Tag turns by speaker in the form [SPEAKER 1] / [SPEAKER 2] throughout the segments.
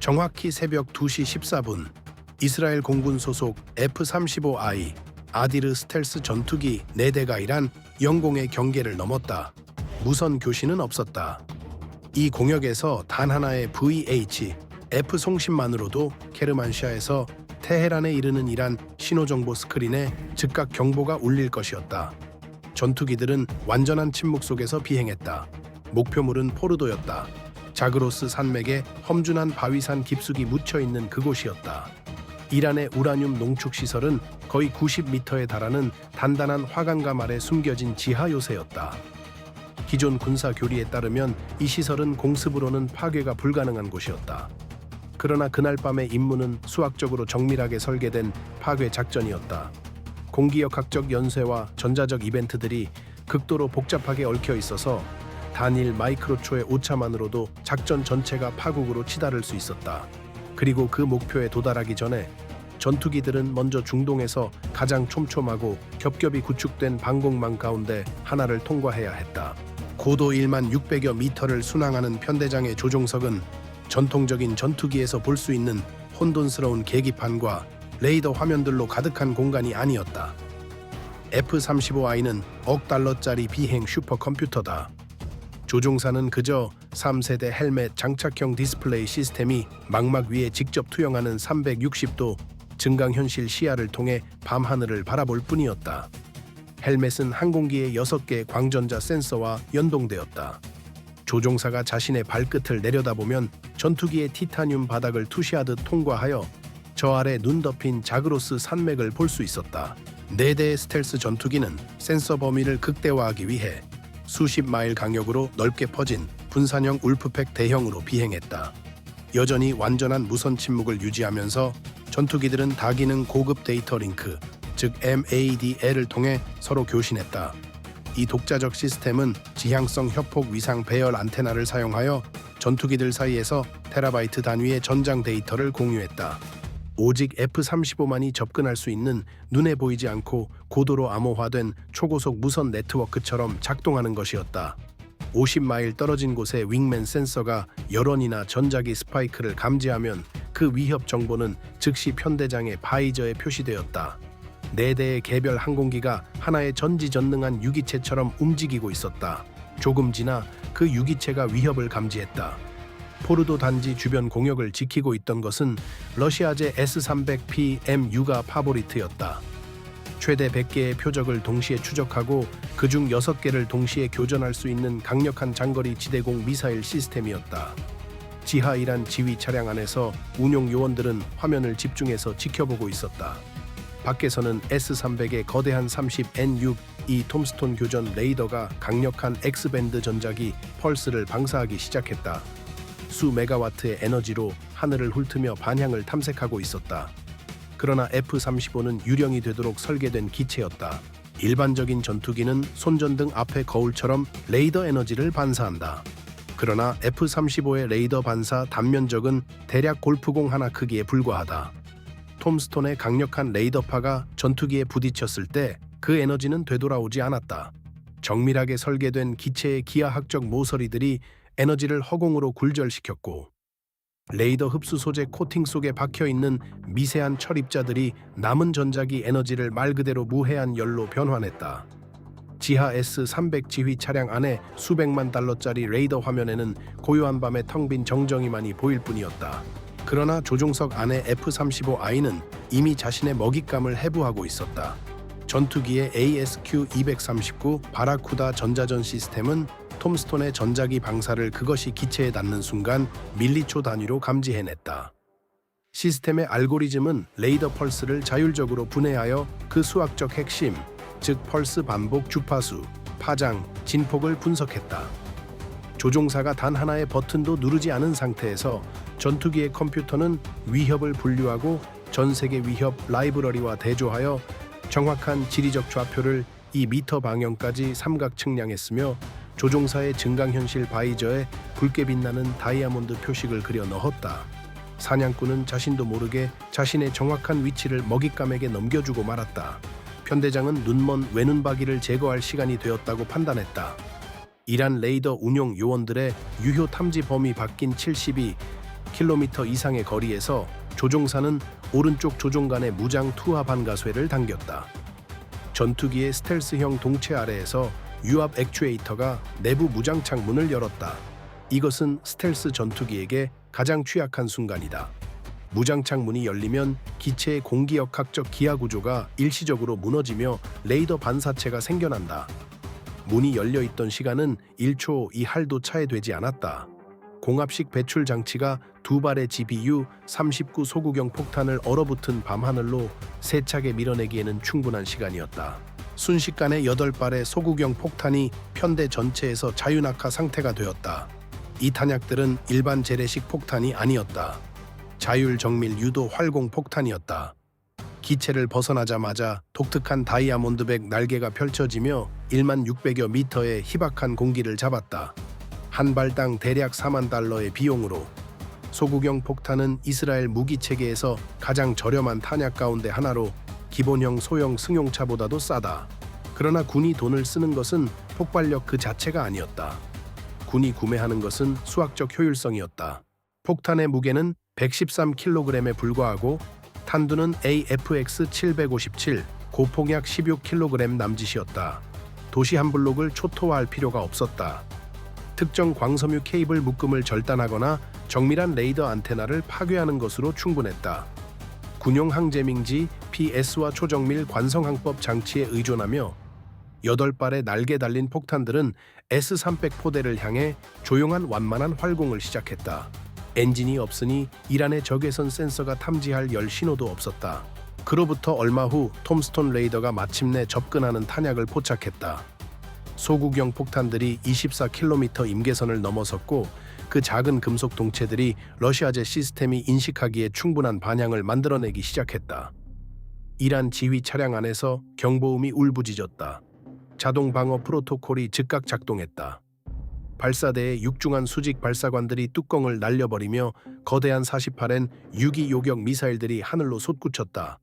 [SPEAKER 1] 정확히 새벽 2시 14분 이스라엘 공군 소속 F-35I 아디르 스텔스 전투기 4대가 이란 영공의 경계를 넘었다. 무선 교신은 없었다. 이 공역에서 단 하나의 VHF 송신만으로도 케르만시아에서 테헤란에 이르는 이란 신호정보 스크린에 즉각 경보가 울릴 것이었다. 전투기들은 완전한 침묵 속에서 비행했다. 목표물은 포르도였다. 자그로스 산맥에 험준한 바위산 깊숙이 묻혀있는 그곳이었다. 이란의 우라늄 농축 시설은 거의 90m에 달하는 단단한 화강감 아래 숨겨진 지하 요새였다. 기존 군사 교리에 따르면 이 시설은 공습으로는 파괴가 불가능한 곳이었다. 그러나 그날 밤의 임무는 수학적으로 정밀하게 설계된 파괴 작전이었다. 공기역학적 연쇄와 전자적 이벤트들이 극도로 복잡하게 얽혀 있어서 단일 마이크로초의 오차만으로도 작전 전체가 파국으로 치달을 수 있었다. 그리고 그 목표에 도달하기 전에 전투기들은 먼저 중동에서 가장 촘촘하고 겹겹이 구축된 방공망 가운데 하나를 통과해야 했다. 고도 1만 600여 미터를 순항하는 편대장의 조종석은 전통적인 전투기에서 볼 수 있는 혼돈스러운 계기판과 레이더 화면들로 가득한 공간이 아니었다. F-35I는 억 달러짜리 비행 슈퍼컴퓨터다. 조종사는 그저 3세대 헬멧 장착형 디스플레이 시스템이 망막 위에 직접 투영하는 360도 증강현실 시야를 통해 밤하늘을 바라볼 뿐이었다. 헬멧은 항공기의 6개 광전자 센서와 연동되었다. 조종사가 자신의 발끝을 내려다보면 전투기의 티타늄 바닥을 투시하듯 통과하여 저 아래 눈 덮인 자그로스 산맥을 볼 수 있었다. 4대의 스텔스 전투기는 센서 범위를 극대화하기 위해 수십 마일 강역으로 넓게 퍼진 분산형 울프팩 대형으로 비행했다. 여전히 완전한 무선 침묵을 유지하면서 전투기들은 다기능 고급 데이터 링크, 즉 MADL을 통해 서로 교신했다. 이 독자적 시스템은 지향성 협폭 위상 배열 안테나를 사용하여 전투기들 사이에서 테라바이트 단위의 전장 데이터를 공유했다. 오직 F-35만이 접근할 수 있는 눈에 보이지 않고 고도로 암호화된 초고속 무선 네트워크처럼 작동하는 것이었다. 50마일 떨어진 곳의 윙맨 센서가 여론이나 전자기 스파이크를 감지하면 그 위협 정보는 즉시 편대장의 바이저에 표시되었다. 4대의 개별 항공기가 하나의 전지전능한 유기체처럼 움직이고 있었다. 조금 지나 그 유기체가 위협을 감지했다. 포르도 단지 주변 공역을 지키고 있던 것은 러시아제 S-300P MU가 파보리트였다. 최대 100개의 표적을 동시에 추적하고 그중 6개를 동시에 교전할 수 있는 강력한 장거리 지대공 미사일 시스템이었다. 지하 이란 지휘 차량 안에서 운용 요원들은 화면을 집중해서 지켜보고 있었다. 밖에서는 S-300의 거대한 30N6 이 톰스톤 교전 레이더가 강력한 X밴드 전자기 펄스를 방사하기 시작했다. 수 메가와트의 에너지로 하늘을 훑으며 반향을 탐색하고 있었다. 그러나 F-35는 유령이 되도록 설계된 기체였다. 일반적인 전투기는 손전등 앞의 거울처럼 레이더 에너지를 반사한다. 그러나 F-35의 레이더 반사 단면적은 대략 골프공 하나 크기에 불과하다. 톰스톤의 강력한 레이더파가 전투기에 부딪혔을 때 그 에너지는 되돌아오지 않았다. 정밀하게 설계된 기체의 기하학적 모서리들이 에너지를 허공으로 굴절시켰고 레이더 흡수 소재 코팅 속에 박혀있는 미세한 철입자들이 남은 전자기 에너지를 말 그대로 무해한 열로 변환했다. 지하 S-300 지휘 차량 안에 수백만 달러짜리 레이더 화면에는 고요한 밤의 텅 빈 정정이만이 보일 뿐이었다. 그러나 조종석 안의 F-35I는 이미 자신의 먹잇감을 해부하고 있었다. 전투기의 ASQ-239 바라쿠다 전자전 시스템은 톰스톤의 전자기 방사를 그것이 기체에 닿는 순간 밀리초 단위로 감지해냈다. 시스템의 알고리즘은 레이더 펄스를 자율적으로 분해하여 그 수학적 핵심, 즉 펄스 반복 주파수, 파장, 진폭을 분석했다. 조종사가 단 하나의 버튼도 누르지 않은 상태에서 전투기의 컴퓨터는 위협을 분류하고 전 세계 위협 라이브러리와 대조하여 정확한 지리적 좌표를 2m 방향까지 삼각 측량했으며 조종사의 증강현실 바이저에 붉게 빛나는 다이아몬드 표식을 그려 넣었다. 사냥꾼은 자신도 모르게 자신의 정확한 위치를 먹잇감에게 넘겨주고 말았다. 편대장은 눈먼 외눈박이를 제거할 시간이 되었다고 판단했다. 이란 레이더 운용 요원들의 유효 탐지 범위 바뀐 72 킬로미터 이상의 거리에서 조종사는 오른쪽 조종관의 무장 투하 반가쇠를 당겼다. 전투기의 스텔스형 동체 아래에서 유압 액추에이터가 내부 무장창 문을 열었다. 이것은 스텔스 전투기에게 가장 취약한 순간이다. 무장창 문이 열리면 기체의 공기역학적 기하 구조가 일시적으로 무너지며 레이더 반사체가 생겨난다. 문이 열려 있던 시간은 1초 이할도 차에 되지 않았다. 공합식 배출 장치가 두 발의 GBU-39 소구경 폭탄을 얼어붙은 밤하늘로 세차게 밀어내기에는 충분한 시간이었다. 순식간에 8발의 소구경 폭탄이 편대 전체에서 자유낙하 상태가 되었다. 이 탄약들은 일반 재래식 폭탄이 아니었다. 자율 정밀 유도 활공 폭탄이었다. 기체를 벗어나자마자 독특한 다이아몬드백 날개가 펼쳐지며 16,000여 미터의 희박한 공기를 잡았다. 한 발당 대략 $40,000의 비용으로. 소구경 폭탄은 이스라엘 무기 체계에서 가장 저렴한 탄약 가운데 하나로 기본형 소형 승용차보다도 싸다. 그러나 군이 돈을 쓰는 것은 폭발력 그 자체가 아니었다. 군이 구매하는 것은 수학적 효율성이었다. 폭탄의 무게는 113kg에 불과하고 탄두는 AFX-757 고폭약 16kg 남짓이었다. 도시 한 블록을 초토화할 필요가 없었다. 특정 광섬유 케이블 묶음을 절단하거나 정밀한 레이더 안테나를 파괴하는 것으로 충분했다. 군용 항제밍지 PS와 초정밀 관성항법 장치에 의존하며 8발의 날개 달린 폭탄들은 S-300 포대를 향해 조용한 완만한 활공을 시작했다. 엔진이 없으니 이란의 적외선 센서가 탐지할 열 신호도 없었다. 그로부터 얼마 후 톰스톤 레이더가 마침내 접근하는 탄약을 포착했다. 소구경 폭탄들이 24km 임계선을 넘어섰고 그 작은 금속 동체들이 러시아제 시스템이 인식하기에 충분한 반향을 만들어내기 시작했다. 이란 지휘 차량 안에서 경보음이 울부짖었다. 자동 방어 프로토콜이 즉각 작동했다. 발사대의 육중한 수직 발사관들이 뚜껑을 날려버리며 거대한 48N 6.2 요격 미사일들이 하늘로 솟구쳤다.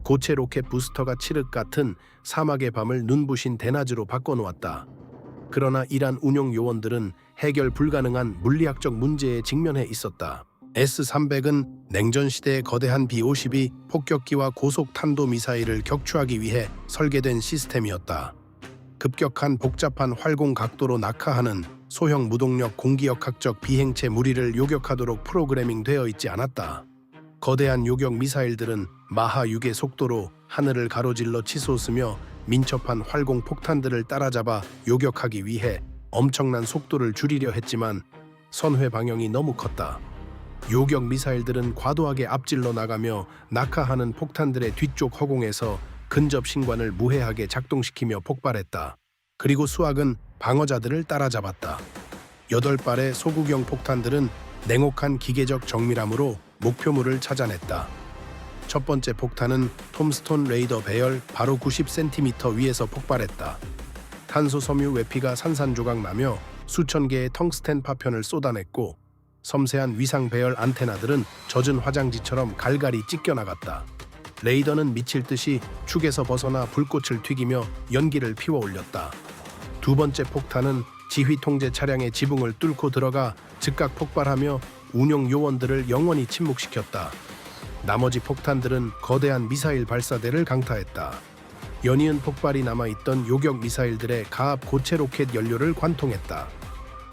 [SPEAKER 1] 고체 로켓 부스터가 칠흑 같은 사막의 밤을 눈부신 대낮으로 바꿔놓았다. 그러나 이란 운용 요원들은 해결 불가능한 물리학적 문제에 직면해 있었다. S-300은 냉전 시대의 거대한 B-52 폭격기와 고속 탄도 미사일을 격추하기 위해 설계된 시스템이었다. 급격한 복잡한 활공 각도로 낙하하는 소형 무동력 공기역학적 비행체 무리를 요격하도록 프로그래밍되어 있지 않았다. 거대한 요격 미사일들은 마하 6의 속도로 하늘을 가로질러 치솟으며 민첩한 활공 폭탄들을 따라잡아 요격하기 위해 엄청난 속도를 줄이려 했지만 선회 방향이 너무 컸다. 요격 미사일들은 과도하게 앞질러 나가며 낙하하는 폭탄들의 뒤쪽 허공에서 근접 신관을 무해하게 작동시키며 폭발했다. 그리고 수학은 방어자들을 따라잡았다. 8발의 소구경 폭탄들은 냉혹한 기계적 정밀함으로 목표물을 찾아냈다. 첫 번째 폭탄은 톰스톤 레이더 배열 바로 90cm 위에서 폭발했다. 탄소 섬유 외피가 산산조각 나며 수천 개의 텅스텐 파편을 쏟아냈고 섬세한 위상 배열 안테나들은 젖은 화장지처럼 갈갈이 찢겨나갔다. 레이더는 미칠 듯이 축에서 벗어나 불꽃을 튀기며 연기를 피워 올렸다. 두 번째 폭탄은 지휘 통제 차량의 지붕을 뚫고 들어가 즉각 폭발하며 운용 요원들을 영원히 침묵시켰다. 나머지 폭탄들은 거대한 미사일 발사대를 강타했다. 연이은 폭발이 남아있던 요격 미사일들의 가압 고체 로켓 연료를 관통했다.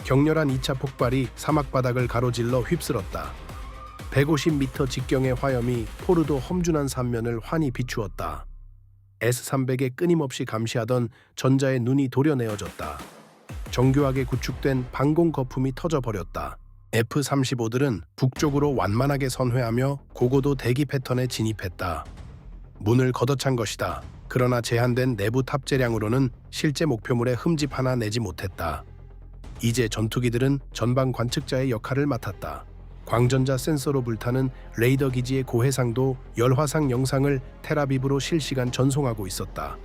[SPEAKER 1] 격렬한 2차 폭발이 사막 바닥을 가로질러 휩쓸었다. 150m 직경의 화염이 포르도 험준한 산면을 환히 비추었다. S-300에 끊임없이 감시하던 전자의 눈이 도려내어졌다. 정교하게 구축된 방공 거품이 터져버렸다. F-35들은 북쪽으로 완만하게 선회하며 고고도 대기 패턴에 진입했다. 문을 걷어찬 것이다. 그러나 제한된 내부 탑재량으로는 실제 목표물의 흠집 하나 내지 못했다. 이제 전투기들은 전방 관측자의 역할을 맡았다. 광전자 센서로 불타는 레이더 기지의 고해상도 열화상 영상을 텔아비브로 실시간 전송하고 있었다.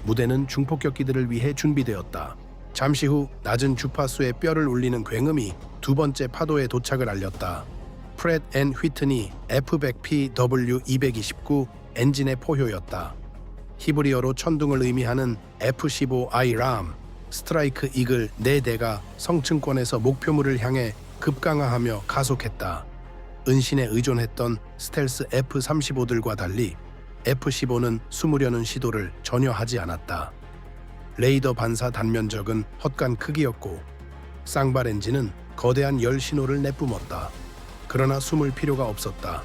[SPEAKER 1] 무대는 중폭격기들을 위해 준비되었다. 잠시 후 낮은 주파수의 뼈를 울리는 굉음이 두 번째 파도의 도착을 알렸다. 프렛 앤 휘트니 F100PW229 엔진의 포효였다. 히브리어로 천둥을 의미하는 F-15I 람 스트라이크 이글 4대가 성층권에서 목표물을 향해 급강하하며 가속했다. 은신에 의존했던 스텔스 F-35들과 달리 F-15는 숨으려는 시도를 전혀 하지 않았다. 레이더 반사 단면적은 헛간 크기였고 쌍발 엔진은 거대한 열 신호를 내뿜었다. 그러나 숨을 필요가 없었다.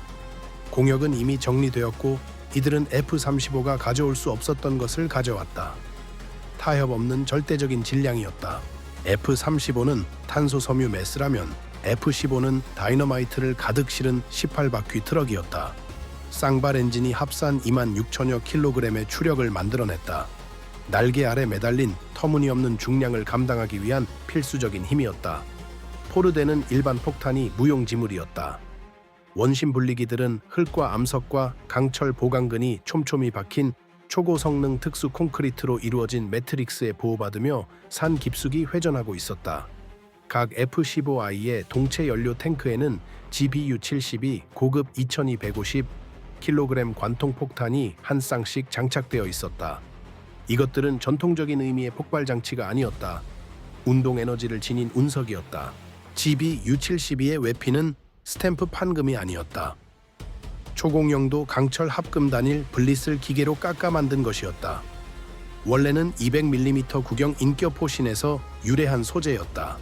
[SPEAKER 1] 공역은 이미 정리되었고 이들은 F-35가 가져올 수 없었던 것을 가져왔다. 타협 없는 절대적인 질량이었다. F-35는 탄소 섬유 매스라면 F-15는 다이너마이트를 가득 실은 18바퀴 트럭이었다. 쌍발 엔진이 합산 26,000여 킬로그램의 추력을 만들어냈다. 날개 아래 매달린 터무니없는 중량을 감당하기 위한 필수적인 힘이었다. 포르대는 일반 폭탄이 무용지물이었다. 원심 분리기들은 흙과 암석과 강철 보강근이 촘촘히 박힌 초고성능 특수 콘크리트로 이루어진 매트릭스에 보호받으며 산 깊숙이 회전하고 있었다. 각 F-15I의 동체 연료 탱크에는 GBU-72 고급 2250kg 관통 폭탄이 한 쌍씩 장착되어 있었다. 이것들은 전통적인 의미의 폭발 장치가 아니었다. 운동 에너지를 지닌 운석이었다. GBU-72의 외피는 스탬프 판금이 아니었다. 초공용도 강철 합금 단일 블리슬 기계로 깎아 만든 것이었다. 원래는 200mm 구경 인격 포신에서 유래한 소재였다.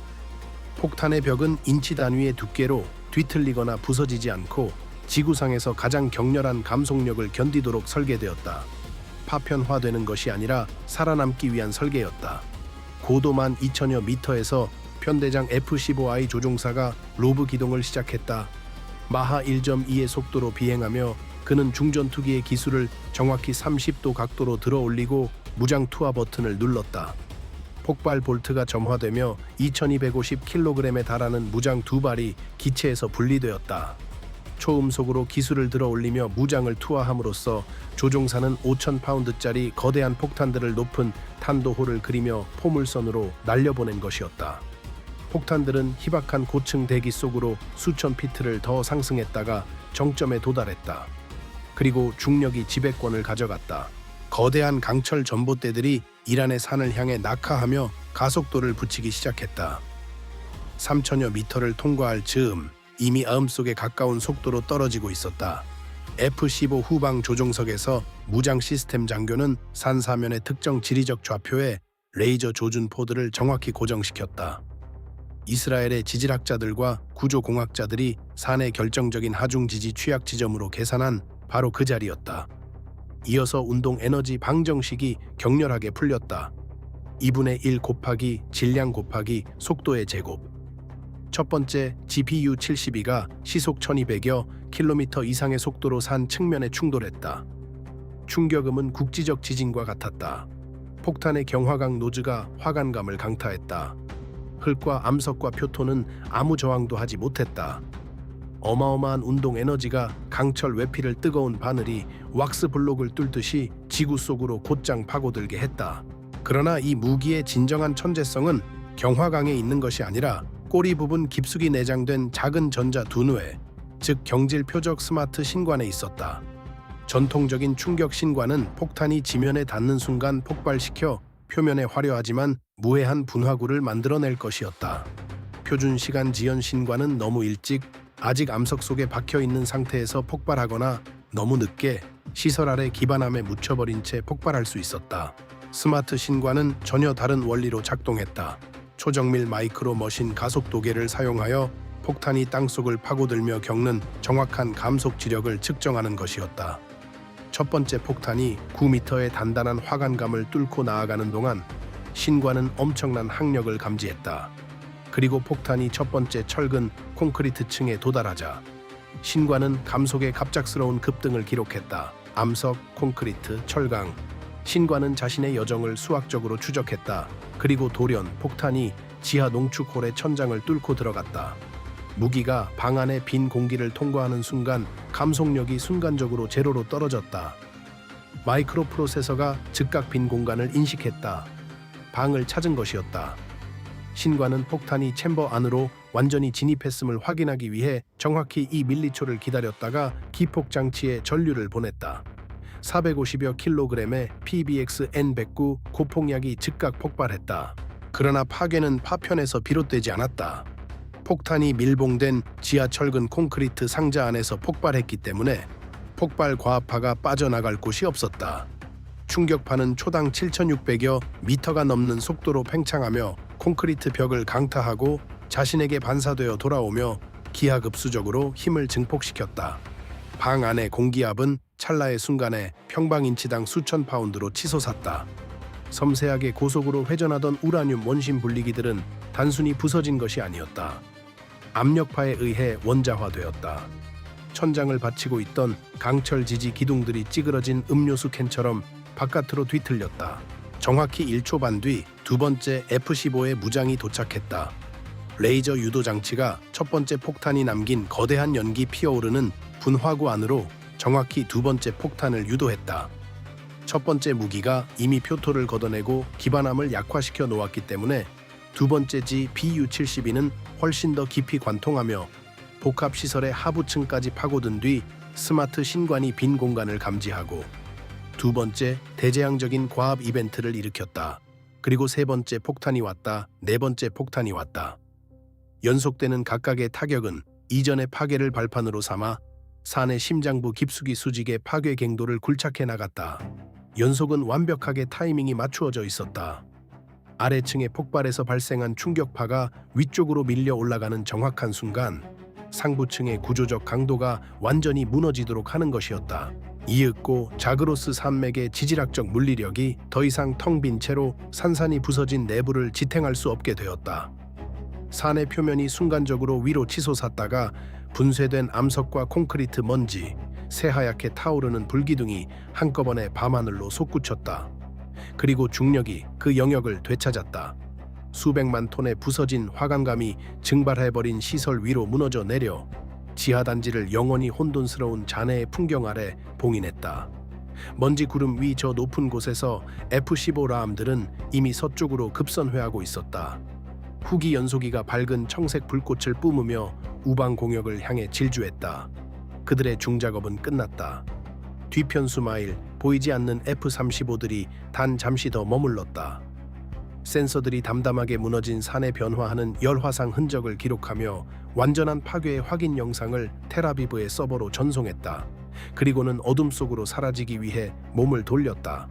[SPEAKER 1] 폭탄의 벽은 인치 단위의 두께로 뒤틀리거나 부서지지 않고 지구상에서 가장 격렬한 감속력을 견디도록 설계되었다. 파편화되는 것이 아니라 살아남기 위한 설계였다. 고도만 2,000여 미터에서 편대장 F-15I 조종사가 로브 기동을 시작했다. 마하 1.2의 속도로 비행하며 그는 중전투기의 기술을 정확히 30도 각도로 들어 올리고 무장 투하 버튼을 눌렀다. 폭발 볼트가 점화되며 2250kg에 달하는 무장 두 발이 기체에서 분리되었다. 초음속으로 기술을 들어 올리며 무장을 투하함으로써 조종사는 5,000파운드짜리 거대한 폭탄들을 높은 탄도호를 그리며 포물선으로 날려보낸 것이었다. 폭탄들은 희박한 고층 대기 속으로 수천 피트를 더 상승했다가 정점에 도달했다. 그리고 중력이 지배권을 가져갔다. 거대한 강철 전봇대들이 이란의 산을 향해 낙하하며 가속도를 붙이기 시작했다. 3,000여 미터를 통과할 즈음 이미 아음속에 가까운 속도로 떨어지고 있었다. F-15 후방 조종석에서 무장 시스템 장교는 산 사면의 특정 지리적 좌표에 레이저 조준 포드를 정확히 고정시켰다. 이스라엘의 지질학자들과 구조공학자들이 산의 결정적인 하중 지지 취약 지점으로 계산한 바로 그 자리였다. 이어서 운동 에너지 방정식이 격렬하게 풀렸다. 2분의 1 곱하기 질량 곱하기 속도의 제곱. 첫 번째 GBU-72가 시속 1200여 킬로미터 이상의 속도로 산 측면에 충돌했다. 충격음은 국지적 지진과 같았다. 폭탄의 경화강 노즈가 화관감을 강타했다. 흙과 암석과 표토는 아무 저항도 하지 못했다. 어마어마한 운동 에너지가 강철 외피를 뜨거운 바늘이 왁스 블록을 뚫듯이 지구 속으로 곧장 파고들게 했다. 그러나 이 무기의 진정한 천재성은 경화강에 있는 것이 아니라 꼬리 부분 깊숙이 내장된 작은 전자 두뇌, 즉 경질 표적 스마트 신관에 있었다. 전통적인 충격 신관은 폭탄이 지면에 닿는 순간 폭발시켜 표면에 화려하지만 무해한 분화구를 만들어낼 것이었다. 표준 시간 지연 신관은 너무 일찍 아직 암석 속에 박혀 있는 상태에서 폭발하거나 너무 늦게 시설 아래 기반함에 묻혀버린 채 폭발할 수 있었다. 스마트 신관은 전혀 다른 원리로 작동했다. 초정밀 마이크로 머신 가속 도계를 사용하여 폭탄이 땅속을 파고들며 겪는 정확한 감속 지력을 측정하는 것이었다. 첫 번째 폭탄이 9m의 단단한 화관감을 뚫고 나아가는 동안 신관은 엄청난 항력을 감지했다. 그리고 폭탄이 첫 번째 철근 콘크리트 층에 도달하자 신관은 감속의 갑작스러운 급등을 기록했다. 암석, 콘크리트, 철강. 신관은 자신의 여정을 수학적으로 추적했다. 그리고 돌연 폭탄이 지하 농축홀의 천장을 뚫고 들어갔다. 무기가 방 안의 빈 공기를 통과하는 순간 감속력이 순간적으로 제로로 떨어졌다. 마이크로 프로세서가 즉각 빈 공간을 인식했다. 방을 찾은 것이었다. 신관은 폭탄이 챔버 안으로 완전히 진입했음을 확인하기 위해 정확히 2밀리초를 기다렸다가 기폭 장치에 전류를 보냈다. 450여 킬로그램의 PBX-N109 고폭약이 즉각 폭발했다. 그러나 파괴는 파편에서 비롯되지 않았다. 폭탄이 밀봉된 지하철근 콘크리트 상자 안에서 폭발했기 때문에 폭발 과압파가 빠져나갈 곳이 없었다. 충격파는 초당 7,600여 미터가 넘는 속도로 팽창하며 콘크리트 벽을 강타하고 자신에게 반사되어 돌아오며 기하급수적으로 힘을 증폭시켰다. 방 안의 공기압은 찰나의 순간에 평방인치당 수천 파운드로 치솟았다. 섬세하게 고속으로 회전하던 우라늄 원심 분리기들은 단순히 부서진 것이 아니었다. 압력파에 의해 원자화되었다. 천장을 받치고 있던 강철 지지 기둥들이 찌그러진 음료수 캔처럼 바깥으로 뒤틀렸다. 정확히 1초 반 뒤 두 번째 F-15의 무장이 도착했다. 레이저 유도 장치가 첫 번째 폭탄이 남긴 거대한 연기 피어오르는 분화구 안으로 정확히 두 번째 폭탄을 유도했다. 첫 번째 무기가 이미 표토를 걷어내고 기반함을 약화시켜 놓았기 때문에 두 번째 BU-72는 훨씬 더 깊이 관통하며 복합시설의 하부층까지 파고든 뒤 스마트 신관이 빈 공간을 감지하고 두 번째 대재앙적인 과압 이벤트를 일으켰다. 그리고 세 번째 폭탄이 왔다. 네 번째 폭탄이 왔다. 연속되는 각각의 타격은 이전의 파괴를 발판으로 삼아 산의 심장부 깊숙이 수직의 파괴 갱도를 굴착해 나갔다. 연속은 완벽하게 타이밍이 맞추어져 있었다. 아래층의 폭발에서 발생한 충격파가 위쪽으로 밀려 올라가는 정확한 순간 상부층의 구조적 강도가 완전히 무너지도록 하는 것이었다. 이윽고 자그로스 산맥의 지질학적 물리력이 더 이상 텅 빈 채로 산산이 부서진 내부를 지탱할 수 없게 되었다. 산의 표면이 순간적으로 위로 치솟았다가 분쇄된 암석과 콘크리트 먼지, 새하얗게 타오르는 불기둥이 한꺼번에 밤하늘로 솟구쳤다. 그리고 중력이 그 영역을 되찾았다. 수백만 톤의 부서진 화강감이 증발해버린 시설 위로 무너져 내려 지하단지를 영원히 혼돈스러운 잔해의 풍경 아래 봉인했다. 먼지 구름 위 저 높은 곳에서 F-15 라함들은 이미 서쪽으로 급선회하고 있었다. 후기 연소기가 밝은 청색 불꽃을 뿜으며 우방 공역을 향해 질주했다. 그들의 중작업은 끝났다. 뒤편수 마일 보이지 않는 F-35들이 단 잠시 더 머물렀다. 센서들이 담담하게 무너진 산에 변화하는 열화상 흔적을 기록하며 완전한 파괴의 확인 영상을 텔아비브의 서버로 전송했다. 그리고는 어둠 속으로 사라지기 위해 몸을 돌렸다.